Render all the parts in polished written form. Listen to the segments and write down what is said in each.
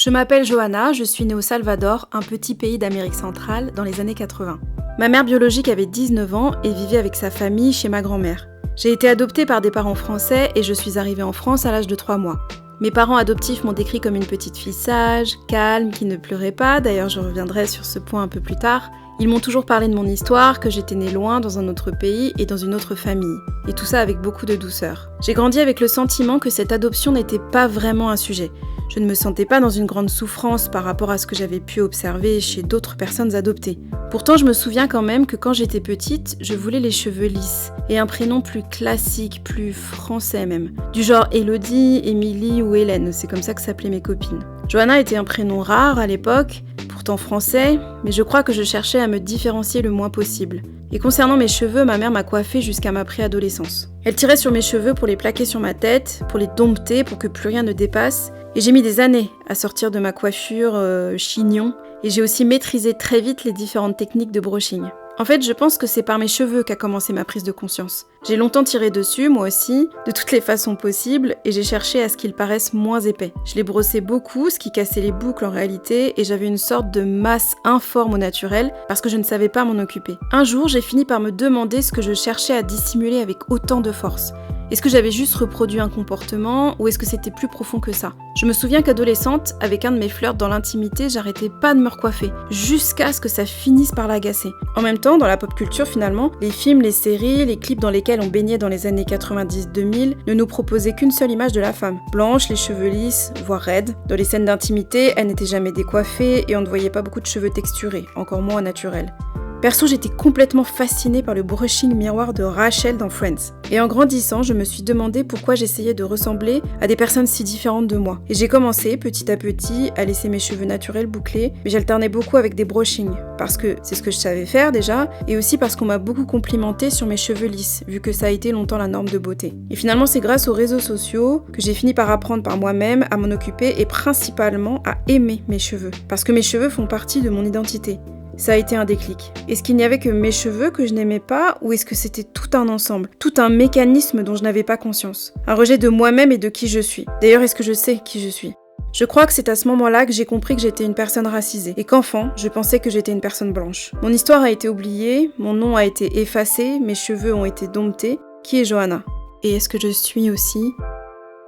Je m'appelle Johanna, je suis née au Salvador, un petit pays d'Amérique centrale, dans les années 80. Ma mère biologique avait 19 ans et vivait avec sa famille chez ma grand-mère. J'ai été adoptée par des parents français et je suis arrivée en France à l'âge de 3 mois. Mes parents adoptifs m'ont décrit comme une petite fille sage, calme, qui ne pleurait pas, d'ailleurs je reviendrai sur ce point un peu plus tard. Ils m'ont toujours parlé de mon histoire, que j'étais née loin, dans un autre pays et dans une autre famille. Et tout ça avec beaucoup de douceur. J'ai grandi avec le sentiment que cette adoption n'était pas vraiment un sujet. Je ne me sentais pas dans une grande souffrance par rapport à ce que j'avais pu observer chez d'autres personnes adoptées. Pourtant, je me souviens quand même que quand j'étais petite, je voulais les cheveux lisses et un prénom plus classique, plus français même. Du genre Elodie, Émilie ou Hélène, c'est comme ça que s'appelaient mes copines. Johanna était un prénom rare à l'époque, pourtant français, mais je crois que je cherchais à me différencier le moins possible. Et concernant mes cheveux, ma mère m'a coiffée jusqu'à ma préadolescence. Elle tirait sur mes cheveux pour les plaquer sur ma tête, pour les dompter pour que plus rien ne dépasse, et j'ai mis des années à sortir de ma coiffure chignon, et j'ai aussi maîtrisé très vite les différentes techniques de brushing. En fait, je pense que c'est par mes cheveux qu'a commencé ma prise de conscience. J'ai longtemps tiré dessus, moi aussi, de toutes les façons possibles, et j'ai cherché à ce qu'ils paraissent moins épais. Je les brossais beaucoup, ce qui cassait les boucles en réalité, et j'avais une sorte de masse informe au naturel, parce que je ne savais pas m'en occuper. Un jour, j'ai fini par me demander ce que je cherchais à dissimuler avec autant de force. Est-ce que j'avais juste reproduit un comportement ou est-ce que c'était plus profond que ça? Je me souviens qu'adolescente, avec un de mes flirts dans l'intimité, j'arrêtais pas de me recoiffer, jusqu'à ce que ça finisse par l'agacer. En même temps, dans la pop culture finalement, les films, les séries, les clips dans lesquels on baignait dans les années 90-2000 ne nous proposaient qu'une seule image de la femme. Blanche, les cheveux lisses, voire raides. Dans les scènes d'intimité, elle n'était jamais décoiffée et on ne voyait pas beaucoup de cheveux texturés, encore moins naturels. Perso, j'étais complètement fascinée par le brushing miroir de Rachel dans Friends. Et en grandissant, je me suis demandé pourquoi j'essayais de ressembler à des personnes si différentes de moi. Et j'ai commencé, petit à petit, à laisser mes cheveux naturels bouclés, mais j'alternais beaucoup avec des brushings, parce que c'est ce que je savais faire déjà, et aussi parce qu'on m'a beaucoup complimenté sur mes cheveux lisses, vu que ça a été longtemps la norme de beauté. Et finalement, c'est grâce aux réseaux sociaux que j'ai fini par apprendre par moi-même à m'en occuper et principalement à aimer mes cheveux, parce que mes cheveux font partie de mon identité. Ça a été un déclic. Est-ce qu'il n'y avait que mes cheveux que je n'aimais pas ou est-ce que c'était tout un ensemble, tout un mécanisme dont je n'avais pas conscience? Un rejet de moi-même et de qui je suis. D'ailleurs, est-ce que je sais qui je suis? Je crois que c'est à ce moment-là que j'ai compris que j'étais une personne racisée et qu'enfant, je pensais que j'étais une personne blanche. Mon histoire a été oubliée, mon nom a été effacé, mes cheveux ont été domptés. Qui est Johanna? Et est-ce que je suis aussi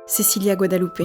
Cecilia Guadalupe?